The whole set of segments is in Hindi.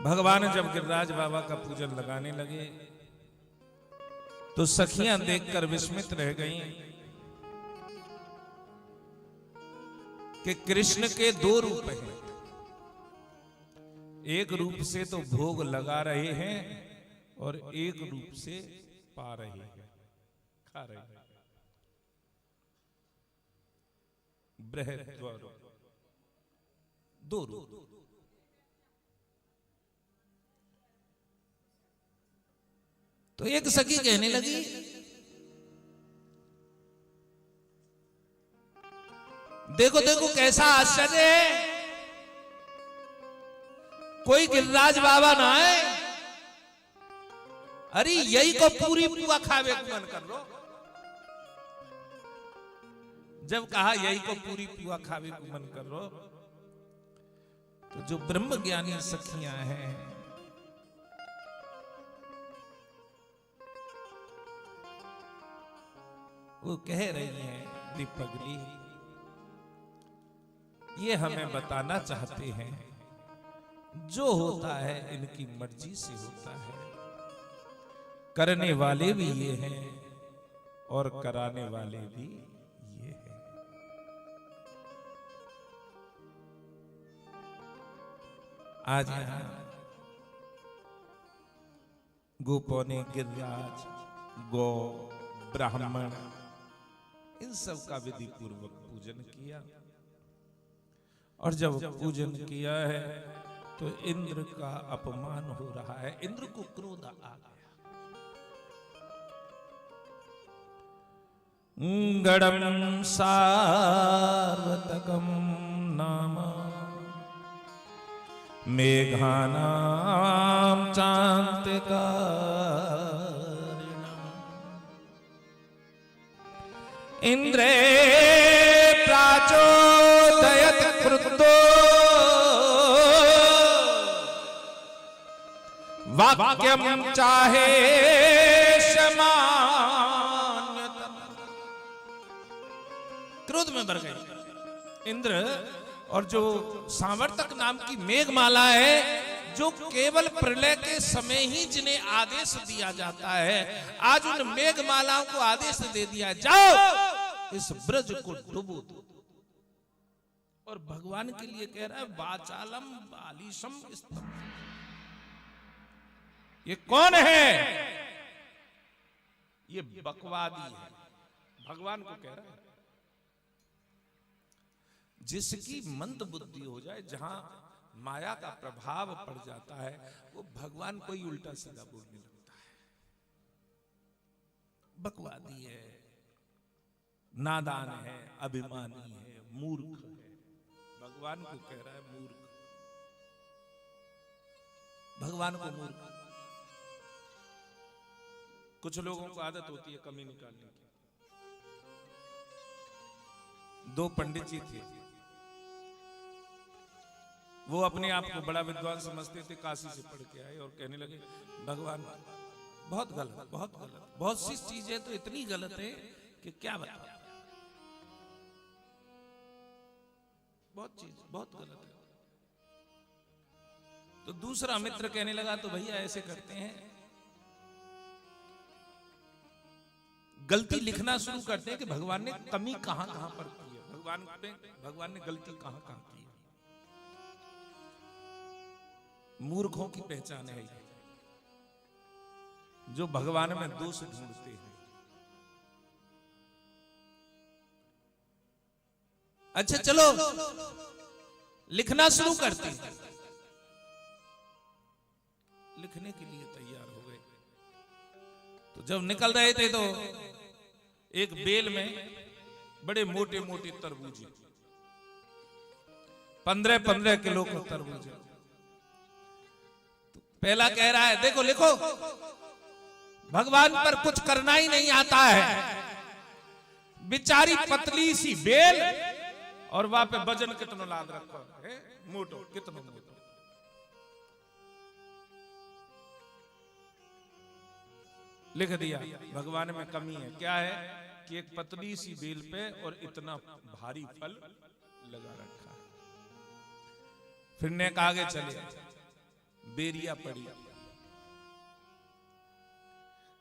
भगवान जब गिरिराज बाबा का पूजन लगाने लगे तो सखियां देखकर विस्मित रह गईं कि कृष्ण के दो रूप हैं। एक रूप से तो भोग लगा रहे हैं और एक रूप से पा रहे हैं, खा रहे हैं। बृहद्वार दो रूप। तो एक सखी कहने लगी, देखो देखो कैसा आश्चर्य है, कोई गिरिराज बाबा ना है, अरे यही को पूरी पुआ खावे को मन कर लो। जब कहा यही को पूरी पुआ खावे को मन कर लो, तो जो ब्रह्म ज्ञानी सखियां हैं वो कह रही हैं, दीपगली ये हमें बताना चाहते हैं जो होता है इनकी मर्जी से होता है, करने वाले भी ये हैं और कराने वाले भी ये हैं। आज यहां गोपों ने गिरिराज, गौ, ब्राह्मण इन सब का विधि पूर्वक पूजन किया और जब पूजन किया है तो इंद्र का अपमान हो रहा है। इंद्र को क्रोध आ गया। गणम सार्वतकम नाम मेघानाम चांतिकारिणम इंद्रे प्राचोदयत क्रुद्धो वाक्यम चाहे समान्यतम। क्रोध में भर गए इंद्र, और जो सांवर्तक नाम की मेघमाला है, जो केवल प्रलय के समय ही जिन्हें आदेश दिया जाता है, आज उन मेघमालाओं को आदेश दे दिया, जाओ इस ब्रज को डुबो दो। और भगवान के लिए कह रहा है वाचालम बालिशम स्तंभ। ये कौन है? ये बकवादी है। भगवान को कह रहा है जिसकी मंद बुद्धि हो जाए, जहां माया का प्रभाव पड़ जाता है, वो भगवान को ही उल्टा सीधा बोलने लगता है। बकवादी है, नादान है, अभिमानी है, मूर्ख है। भगवान को कह रहा है मूर्ख। भगवान को मूर्ख। कुछ लोगों को आदत होती है कमी निकालने की। दो पंडित जी थे, वो अपने आप को बड़ा विद्वान समझते थे, काशी से पढ़ के आए और कहने लगे भगवान बहुत गलत, बहुत गलत, बहुत सी चीजें तो इतनी गलत है कि क्या बताओ, बहुत चीज बहुत गलत है। तो दूसरा मित्र कहने लगा तो भैया ऐसे करते हैं, गलती लिखना शुरू करते हैं कि भगवान ने कमी कहां कहां पर की है, भगवान ने गलती कहां कहां की है। मूर्खों की पहचान है जो भगवान में दोष ढूंढते हैं। अच्छा चलो लिखना शुरू करते हैं। लिखने के लिए तैयार हो गए, तो जब निकल रहे थे तो एक बेल में बड़े मोटे मोटे तरबूज, 15-15 किलो का तरबूज। पहला कह रहा है देखो लिखो, भगवान पर कुछ करना ही नहीं आता है। बिचारी पतली सी बेल और वहां पे वजन कितना लाद रखा है, मोटो कितना मोटो। लिख दिया भगवान में कमी है। क्या है कि एक पतली सी बेल पे और इतना भारी फल लगा रखा है। फिर ने आगे चले, बेरिया पड़ी।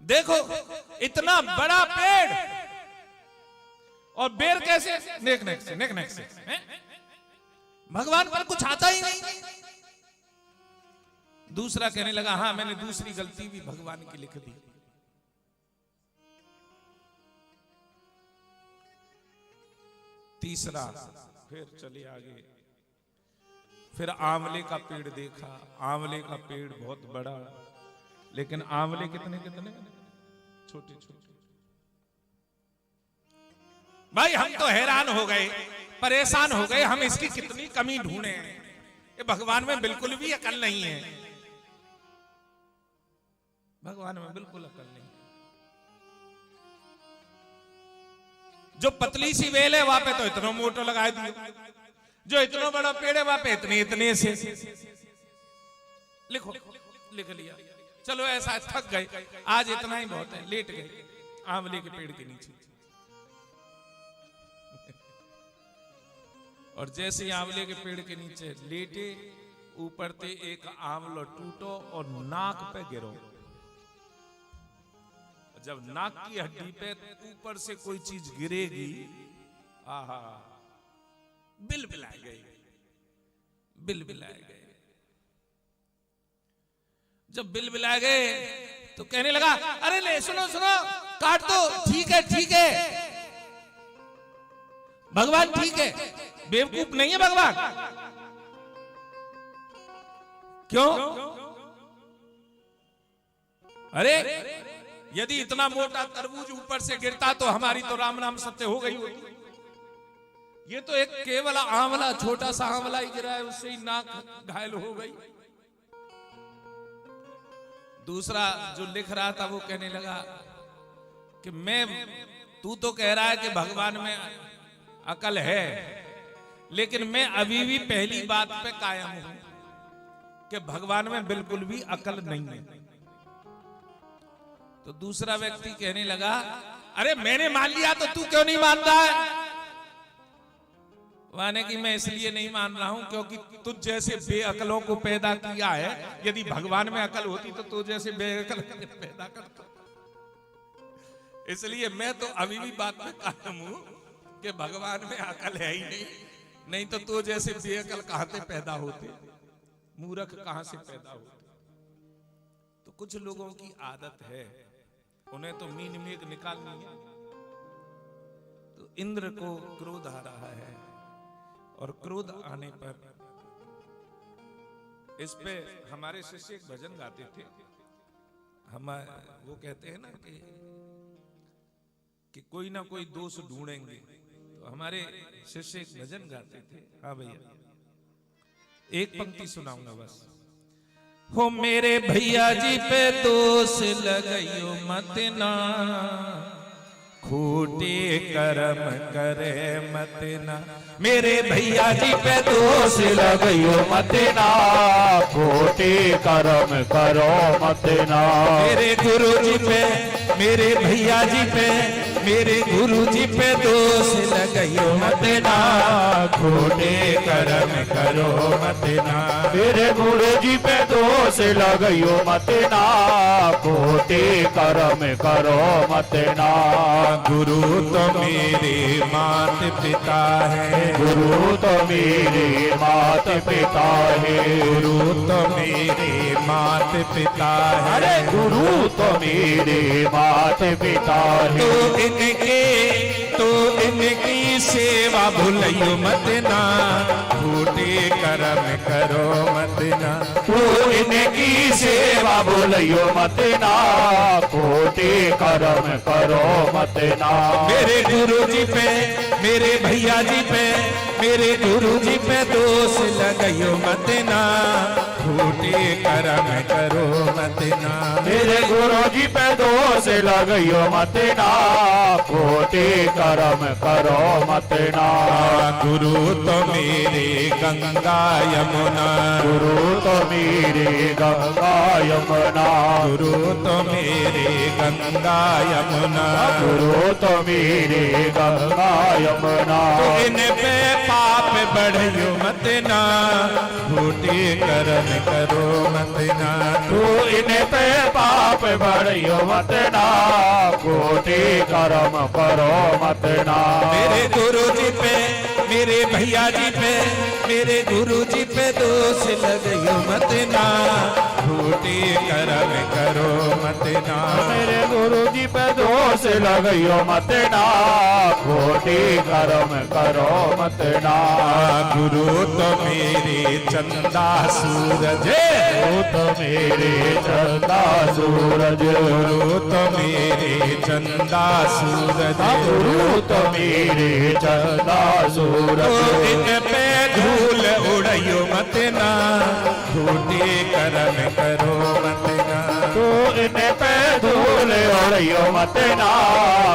देखो इतना बड़ा पेड़ और बेर कैसे नेक नेक से हैं? भगवान पर कुछ आता ही नहीं। दूसरा कहने लगा हाँ मैंने दूसरी गलती भी भगवान की लिख दी। तीसरा फिर चले आगे, फिर आंवले का पेड़ देखा। आंवले का पेड़ बहुत बड़ा, लेकिन आंवले कितने कितने छोटे छोटे। भाई हम तो हैरान हो गए, परेशान हो गए, हम इसकी कितनी कमी ढूंढे हैं। ये भगवान में बिल्कुल भी अकल नहीं है, भगवान में बिल्कुल अकल नहीं। जो पतली सी बेल है वहां पे तो इतना मोटा लगा दिया, जो इतना बड़ा पेड़ है वहां पे इतने इतने से। लिखो, लिख लिया, चलो ऐसा थक गए, आज इतना ही बहुत है, लेट गए आंवले के पेड़ के नीचे। और जैसे ही आंवले के पेड़ के नीचे लेटे, ऊपर से एक आंवला टूटो और नाक पे गिरो। जब नाक की हड्डी पे ऊपर से कोई चीज गिरेगी, आहा, बिलबिलाए गए, बिलबिलाए गए। जब बिलबिलाए गए तो कहने लगा अरे ले सुनो सुनो, काट दो, ठीक है ठीक है, भगवान ठीक है, बेवकूफ नहीं है भगवान। क्यों? अरे यदि इतना मोटा तरबूज ऊपर से गिरता तो हमारी तो राम नाम सत्य हो गई होती। ये तो एक केवल आंवला, छोटा सा आंवला ही गिरा है, उससे ही नाक घायल हो गई। दूसरा जो लिख रहा था वो कहने लगा कि तू तो कह रहा है कि भगवान में अकल है, लेकिन मैं अभी भी पहली बात पे कायम हूं कि भगवान में बिल्कुल भी अकल नहीं है। तो दूसरा व्यक्ति कहने लगा अरे मैंने मान लिया तो तू क्यों नहीं मान रहा है? माने कि मैं इसलिए नहीं मान रहा हूं क्योंकि तुझ जैसे बेअकलों को पैदा किया है। यदि भगवान में अकल होती तो तू जैसे बेअकल पैदा करता। इसलिए मैं तो अभी भी बात पे कायम हूं कि भगवान में अकल है ही नहीं, नहीं तो तू जैसे बेअकल कहां से पैदा होते, मूर्ख कहां से पैदा होते। तो कुछ लोगों की आदत है, उन्हें तो मीन मेघ निकालनी है। तो इंद्र को क्रोध आ रहा है, और क्रोध आने पर इस पे हमारे शिष्य एक भजन गाते थे। हम वो कहते हैं ना कि कोई ना कोई दोष ढूंढेंगे, तो हमारे शिष्य एक भजन गाते थे। हाँ भैया, एक पंक्ति सुनाऊंगा बस। हो मेरे भैया जी पे दोष लगाइयो मत ना, खोटे कर्म करे मत ना। मेरे भैया जी पे दोष लगाइयो मत ना, खोटे कर्म करो मत ना। मेरे गुरु जी पे, मेरे भैया जी पे, मेरे गुरु जी पे दोष लगाइयो मत ना, खोटे कर्म करो मत ना। मेरे गुरु जी पे दोष लगाइयो मत ना, खोटे कर्म करो मत ना। गुरु तो मेरे मात पिता है, गुरु तो मेरे मात पिता है, गुरु तो मेरे मात पिता है। अरे गुरु तो मेरे मात पिता है। तो इनकी सेवा भूलियो मत ना, खोटे कर्म करो मत ना। तो इनकी सेवा भूलियो मत ना, खोटे कर्म करो मत ना। मेरे गुरु जी पे, मेरे भैया जी पे, मेरे गुरु जी पे दोष लगाइयो मत ना, खोटे कर्म करो मत ना। मेरे गुरु जी पे दोष लगाइयो मत ना, खोटे कर्म करो मत ना। गुरु तो मेरे गंगा यमुना, गुरु तो मेरे गंगा यमुना, गुरु तो मेरे गंगा यमुना, गुरु तो मेरे गंगा यमुना। इन पे पाप पाप बढ़ियो मत ना, खोटे कर्म करो मत ना। तू इन पे पाप बढ़ियो मत ना, खोटे कर्म करो मत ना। मेरे गुरु जी पे, मेरे भैया जी पे, मेरे गुरु जी पे दोष लगायो मत ना, खोटे कर्म करो मत ना। मेरे गुरु जी पे दोष लगायो मत ना, खोटे कर्म करो मत ना। गुरु तो मेरे चंदा सूरज, गुरु तो मेरे चंदा सूरज, गुरु तो मेरे चंदा सूरज, गुरु तो मेरे चंदा सूरज। इन पे धूल उड़ियो मत ना, खोटे कर्म करो मत ना। तू इन पे धूल उड़ियो मत ना,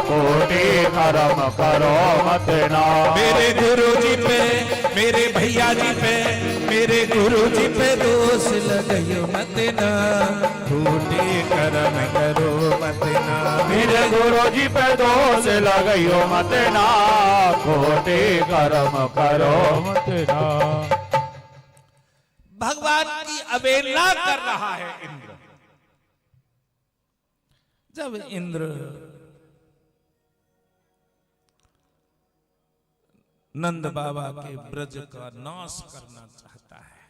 खोटे कर्म करो मत ना। मेरे गुरु जी पे, मेरे भैया जी पे, मेरे गुरु जी पे दोष लगायो मत ना, खोटे कर्म करो मत ना। मेरे गुरु जी पे दोष लगायो मत ना, खोटे कर्म करो मत ना। भगवान की अवहेलना कर रहा है इंद्र। जब इंद्र नंद बाबा के ब्रज का नाश करना चाहता है,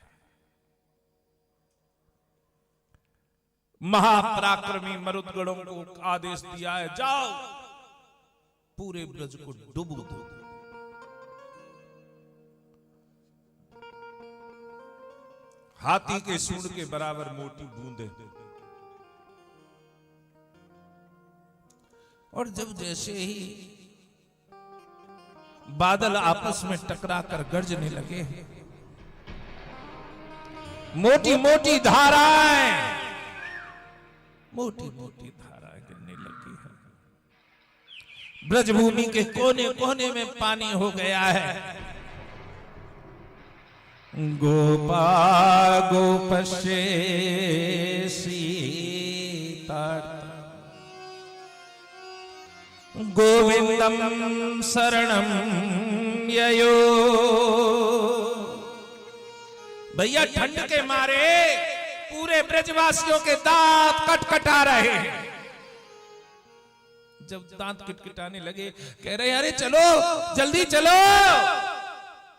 महापराक्रमी मरुदगणों को आदेश दिया है, जाओ पूरे ब्रज को डुबो दो। हाथी के सूंड के बराबर मोटी बूंदे। और जब जैसे ही बादल आपस में टकरा कर गरजने लगे, मोटी मोटी धाराएं, मोटी मोटी धाराएं गिरने लगी है। ब्रजभूमि के कोने कोने में पानी हो गया है। गोपा गोपशे सीता गोविंदम शरणम ययो। भैया ठंड के मारे पूरे ब्रजवासियों के दांत कटकटा रहे हैं। जब दांत किटकिटाने लगे, कह रहे अरे चलो जल्दी चलो।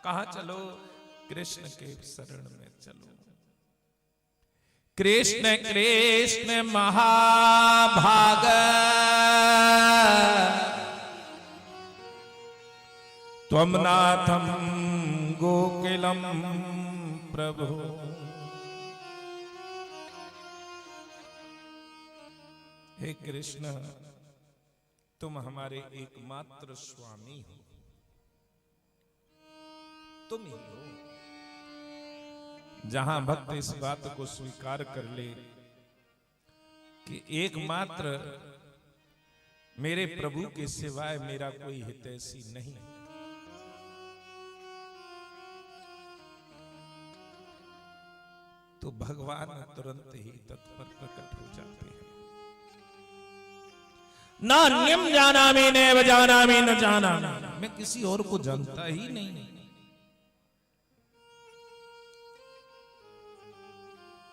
कहां चलो? कृष्ण के शरण में चलो। कृष्ण कृष्ण महाभाग त्वं नाथम गोकुलम प्रभु। हे कृष्ण, तुम हमारे एकमात्र स्वामी हो, तुम ही हो। जहां भक्त इस बात को स्वीकार कर ले कि एकमात्र मेरे प्रभु के सिवाय मेरा कोई हितैषी नहीं, तो भगवान तुरंत ही तत्पर प्रकट हो जाते हैं। नान्यम जानामि नैव जानामि न जानामि, मैं किसी और को जानता ही नहीं।